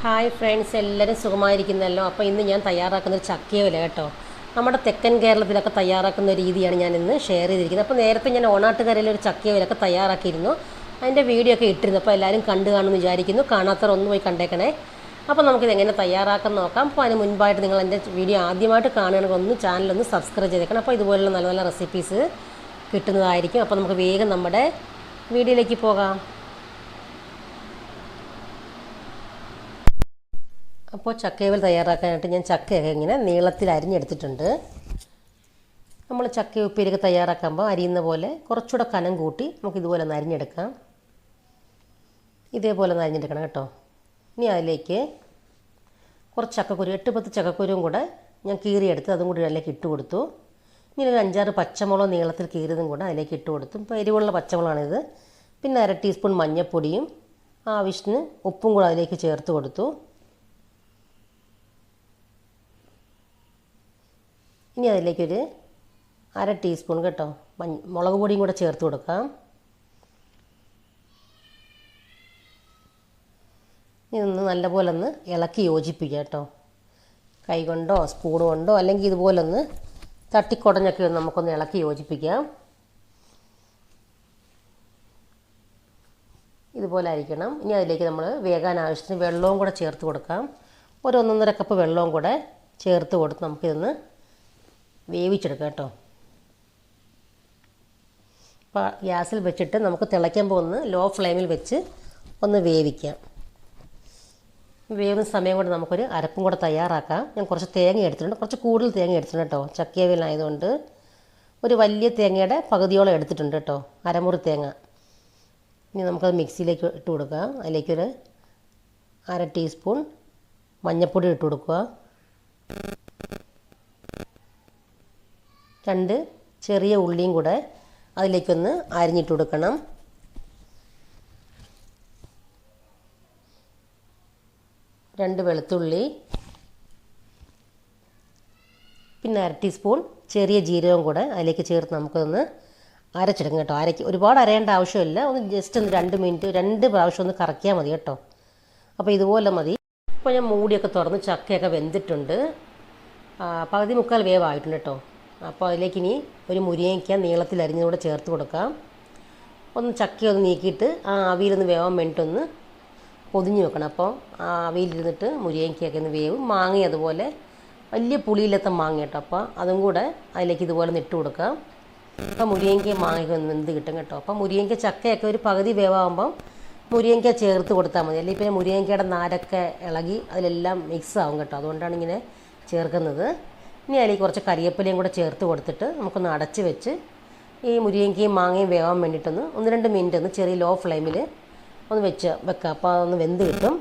Hi friends, എല്ലാവരും സുഖമായിരിക്കുന്നല്ലോ. അപ്പോൾ ഇന്ന് ഞാൻ തയ്യാറാക്കുന്നൊരു ചക്കയവില കേട്ടോ. നമ്മുടെ തെക്കൻ കേരളത്തിലൊക്കെ തയ്യാറാക്കുന്ന രീതിയാണ് ഞാൻ ഇന്ന് ഷെയർ ചെയ്തിരിക്കുന്നത്. അപ്പോൾ നേരത്തെ ഞാൻ ഓണാട്ടുകരയിലൊരു ചക്കയവിലൊക്കെ തയ്യാറാക്കിയിരുന്നു. അതിൻ്റെ വീഡിയോ ഒക്കെ ഇട്ടിരുന്നു. അപ്പോൾ എല്ലാവരും കണ്ടു കാണുമെന്ന് വിചാരിക്കുന്നു. കാണാത്തവർ ഒന്ന് പോയി കണ്ടേക്കണേ. അപ്പോൾ നമുക്കിത് എങ്ങനെ തയ്യാറാക്കാൻ നോക്കാം. അപ്പോൾ അതിന് മുൻപായിട്ട് നിങ്ങൾ എൻ്റെ വീഡിയോ ആദ്യമായിട്ട് കാണുകയാണെങ്കിൽ ഒന്ന് ചാനലൊന്ന് സബ്സ്ക്രൈബ് ചെയ്തേക്കണം. അപ്പോൾ ഇതുപോലുള്ള നല്ല നല്ല റെസിപ്പീസ് കിട്ടുന്നതായിരിക്കും. അപ്പോൾ നമുക്ക് വേഗം നമ്മുടെ വീഡിയോയിലേക്ക് പോകാം. അപ്പോൾ ചക്കയവൽ തയ്യാറാക്കാനായിട്ട് ഞാൻ ചക്കയൊക്കെ ഇങ്ങനെ നീളത്തിൽ അരിഞ്ഞെടുത്തിട്ടുണ്ട്. നമ്മൾ ചക്ക ഉപ്പേരിയൊക്കെ തയ്യാറാക്കുമ്പോൾ അരിയുന്ന പോലെ കുറച്ചുകൂടെ കനം കൂട്ടി നമുക്ക് ഇതുപോലെ ഒന്ന് അരിഞ്ഞെടുക്കാം. ഇതേപോലെ ഒന്ന് അരിഞ്ഞെടുക്കണം കേട്ടോ. ഇനി അതിലേക്ക് കുറച്ച് ചക്കക്കുരു, 8-10 ചക്കക്കുരുവും കൂടെ ഞാൻ കീറിയെടുത്ത് അതും കൂടി അതിലേക്ക് ഇട്ട് കൊടുത്തു. ഇനി ഒരു 5-6 പച്ചമുളക് നീളത്തിൽ കീറിയതും കൂടെ അതിലേക്ക് ഇട്ട് കൊടുത്തു. ഇപ്പോൾ എരിവുള്ള പച്ചമുളകാണിത്. പിന്നെ 1/2 ടീസ്പൂൺ മഞ്ഞൾപ്പൊടിയും ആവശ്യത്തിന് ഉപ്പും കൂടെ അതിലേക്ക് ചേർത്ത് കൊടുത്തു. ഇനി അതിലേക്കൊരു 1/2 ടീസ്പൂൺ കേട്ടോ മുളക് പൊടിയും കൂടെ ചേർത്ത് കൊടുക്കാം. ഇതൊന്ന് നല്ലപോലെ ഒന്ന് ഇളക്കി യോജിപ്പിക്കുക കേട്ടോ. കൈ കൊണ്ടോ സ്പൂൺ കൊണ്ടോ അല്ലെങ്കിൽ ഇതുപോലൊന്ന് തട്ടിക്കുടഞ്ഞൊക്കെ ഒന്ന് നമുക്കൊന്ന് ഇളക്കി യോജിപ്പിക്കാം. ഇതുപോലെ ആയിരിക്കണം. ഇനി അതിലേക്ക് നമ്മൾ വേകാൻ ആവശ്യത്തിന് വെള്ളവും കൂടെ ചേർത്ത് കൊടുക്കാം. ഒരു 1-1.5 കപ്പ് വെള്ളവും കൂടെ ചേർത്ത് കൊടുത്ത് നമുക്കിതൊന്ന് വേവിച്ചെടുക്കാം കേട്ടോ. അപ്പോൾ ഗ്യാസിൽ വെച്ചിട്ട് നമുക്ക് തിളയ്ക്കുമ്പോൾ ഒന്ന് ലോ ഫ്ലെയിമിൽ വെച്ച് ഒന്ന് വേവിക്കാം. വേവുന്ന സമയം കൊണ്ട് നമുക്കൊരു അരപ്പും കൂടെ തയ്യാറാക്കാം. ഞാൻ കുറച്ച് തേങ്ങ എടുത്തിട്ടുണ്ട്, കുറച്ച് കൂടുതൽ തേങ്ങ എടുത്തിട്ടുണ്ട് കേട്ടോ. ചക്കയവിയലായതുകൊണ്ട് ഒരു വലിയ തേങ്ങയുടെ പകുതിയോളം എടുത്തിട്ടുണ്ട് കേട്ടോ, അരമുറി തേങ്ങ. ഇനി നമുക്കത് മിക്സിയിലേക്ക് ഇട്ട് കൊടുക്കാം. അതിലേക്കൊരു 1/2 ടീസ്പൂൺ മഞ്ഞൾപ്പൊടി ഇട്ട് കൊടുക്കുക. 2 ചെറിയ ഉള്ളിയും കൂടെ അതിലേക്കൊന്ന് അരിഞ്ഞിട്ട് കൊടുക്കണം. 2 വെളുത്തുള്ളി, പിന്നെ 1/2 ടീസ്പൂൺ ചെറിയ ജീരകം കൂടെ അതിലേക്ക് ചേർത്ത് നമുക്കൊന്ന് അരച്ചെടുക്കാം കേട്ടോ. ഒരുപാട് അരയേണ്ട ആവശ്യമില്ല. ഒന്ന് ജസ്റ്റ് ഒന്ന് 2 മിനിറ്റ് 2 പ്രാവശ്യം ഒന്ന് കറക്കിയാൽ മതി കേട്ടോ. അപ്പോൾ ഇതുപോലെ മതി. ഇപ്പോൾ ഞാൻ മൂടിയൊക്കെ തുറന്ന് ചക്കയൊക്കെ വെന്തിട്ടുണ്ട്. പകുതി മുക്കാൽ വേവായിട്ടുണ്ട് കേട്ടോ. അപ്പോൾ അതിലേക്ക് ഇനി ഒരു മുരിങ്ങയ്ക്ക നീളത്തിൽ അരിഞ്ഞതുകൂടെ ചേർത്ത് കൊടുക്കാം. ഒന്ന് ചക്കയൊന്ന് നീക്കിയിട്ട് ആ ആവിയിലൊന്ന് വേവാൻ വേണ്ടിയിട്ടൊന്ന് പൊതിഞ്ഞ് വെക്കണം. അപ്പോൾ ആ ആവിയിലിരുന്നിട്ട് മുരിങ്ങയ്ക്കൊക്കെ ഒന്ന് വേവും. മാങ്ങ അതുപോലെ വലിയ പുളിയില്ലാത്ത മാങ്ങ കേട്ടോ. അപ്പോൾ അതും കൂടെ അതിലേക്ക് ഇതുപോലെ ഇട്ട് കൊടുക്കാം. അപ്പോൾ മുരിങ്ങയ്ക്ക മാങ്ങയൊക്കെ ഒന്ന് വെന്ത് കിട്ടും കേട്ടോ. അപ്പോൾ മുരിങ്ങയ്ക്ക ചക്കയൊക്കെ ഒരു പകുതി വേവാകുമ്പം മുരിങ്ങയ്ക്ക ചേർത്ത് കൊടുത്താൽ മതി. അല്ലെങ്കിൽ പിന്നെ മുരിങ്ങയ്ക്കയുടെ നാരൊക്കെ ഇളകി അതിലെല്ലാം മിക്സ് ആവും കേട്ടോ. അതുകൊണ്ടാണ് ഇങ്ങനെ ചേർക്കുന്നത്. ഇനി അതിലേക്ക് കുറച്ച് കരിവേപ്പിലയും കൂടെ ചേർത്ത് കൊടുത്തിട്ട് നമുക്കൊന്ന് അടച്ച് വെച്ച് ഈ മുരിങ്ങയ്ക്കയും മാങ്ങയും വേവാൻ വേണ്ടിയിട്ടൊന്ന് 1-2 മിനിറ്റ് ഒന്ന് ചെറിയ ലോ ഫ്ലെയിമിൽ ഒന്ന് വെക്കാം. അപ്പോൾ അതൊന്ന് വെന്ത് കിട്ടും.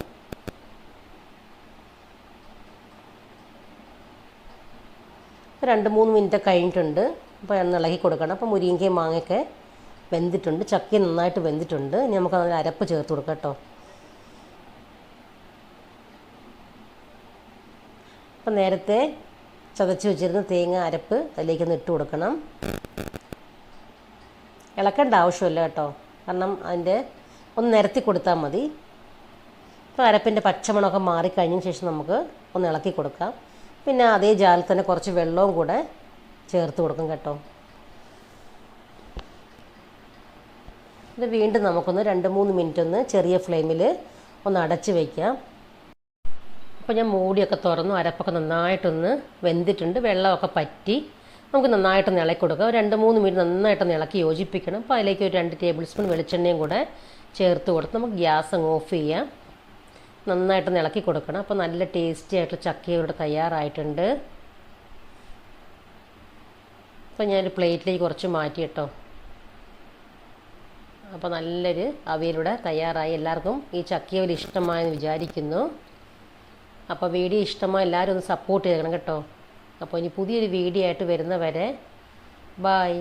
ഇപ്പോൾ 2-3 മിനിറ്റ് കഴിഞ്ഞിട്ടുണ്ട്. അപ്പോൾ ഒന്ന് ഇളകി കൊടുക്കണം. അപ്പോൾ മുരിങ്ങയ്ക്കയും മാങ്ങയൊക്കെ വെന്തിട്ടുണ്ട്, ചക്ക നന്നായിട്ട് വെന്തിട്ടുണ്ട്. ഇനി നമുക്ക് അതിൽ അരപ്പ് ചേർത്ത് കൊടുക്കാം കേട്ടോ. അപ്പം നേരത്തെ ചതച്ച് വെച്ചിരുന്ന തേങ്ങ അരപ്പ് അതിലേക്കൊന്ന് ഇട്ട് കൊടുക്കണം. ഇളക്കേണ്ട ആവശ്യമില്ല കേട്ടോ, കാരണം അതിൻ്റെ ഒന്ന് നിരത്തി കൊടുത്താൽ മതി. ഇപ്പോൾ അരപ്പിൻ്റെ പച്ചമണമൊക്കെ മാറിക്കഴിഞ്ഞതിന് ശേഷം നമുക്ക് ഒന്ന് ഇളക്കി കൊടുക്കാം. പിന്നെ അതേ ജാലിൽ തന്നെ കുറച്ച് വെള്ളവും കൂടെ ചേർത്ത് കൊടുക്കും കേട്ടോ. ഇത് വീണ്ടും നമുക്കൊന്ന് 2-3 മിനിറ്റ് ഒന്ന് ചെറിയ ഫ്ലെയിമിൽ ഒന്ന് അടച്ച് വയ്ക്കാം. അപ്പോൾ ഞാൻ മൂടിയൊക്കെ തുറന്നു. അരപ്പൊക്കെ നന്നായിട്ടൊന്ന് വെന്തിട്ടുണ്ട്, വെള്ളമൊക്കെ പറ്റി. നമുക്ക് നന്നായിട്ടൊന്ന് ഇളക്കി കൊടുക്കാം. 2-3 മിനിറ്റ് നന്നായിട്ടൊന്ന് ഇളക്കി യോജിപ്പിക്കണം. അപ്പോൾ അതിലേക്ക് ഒരു 2 ടേബിൾ സ്പൂൺ വെളിച്ചെണ്ണയും കൂടെ ചേർത്ത് കൊടുത്ത് നമുക്ക് ഗ്യാസ് അങ്ങ് ഓഫ് ചെയ്യാം. നന്നായിട്ടൊന്ന് ഇളക്കി കൊടുക്കണം. അപ്പോൾ നല്ല ടേസ്റ്റി ആയിട്ടുള്ള ചക്കയുടെ തയ്യാറായിട്ടുണ്ട്. അപ്പോൾ ഞാനൊരു പ്ലേറ്റിലേക്ക് കുറച്ച് മാറ്റി കേട്ടോ. അപ്പോൾ നല്ലൊരു അവിയലിവിടെ തയ്യാറായി. എല്ലാവർക്കും ഈ ചക്കയവിയൽ ഇഷ്ടമായെന്ന് വിചാരിക്കുന്നു. അപ്പോൾ വീഡിയോ ഇഷ്ടമായി എല്ലാവരും ഒന്ന് സപ്പോർട്ട് ചെയ്യണം കേട്ടോ. അപ്പോൾ ഇനി പുതിയൊരു വീഡിയോ ആയിട്ട് വരുന്നവരെ ബൈ.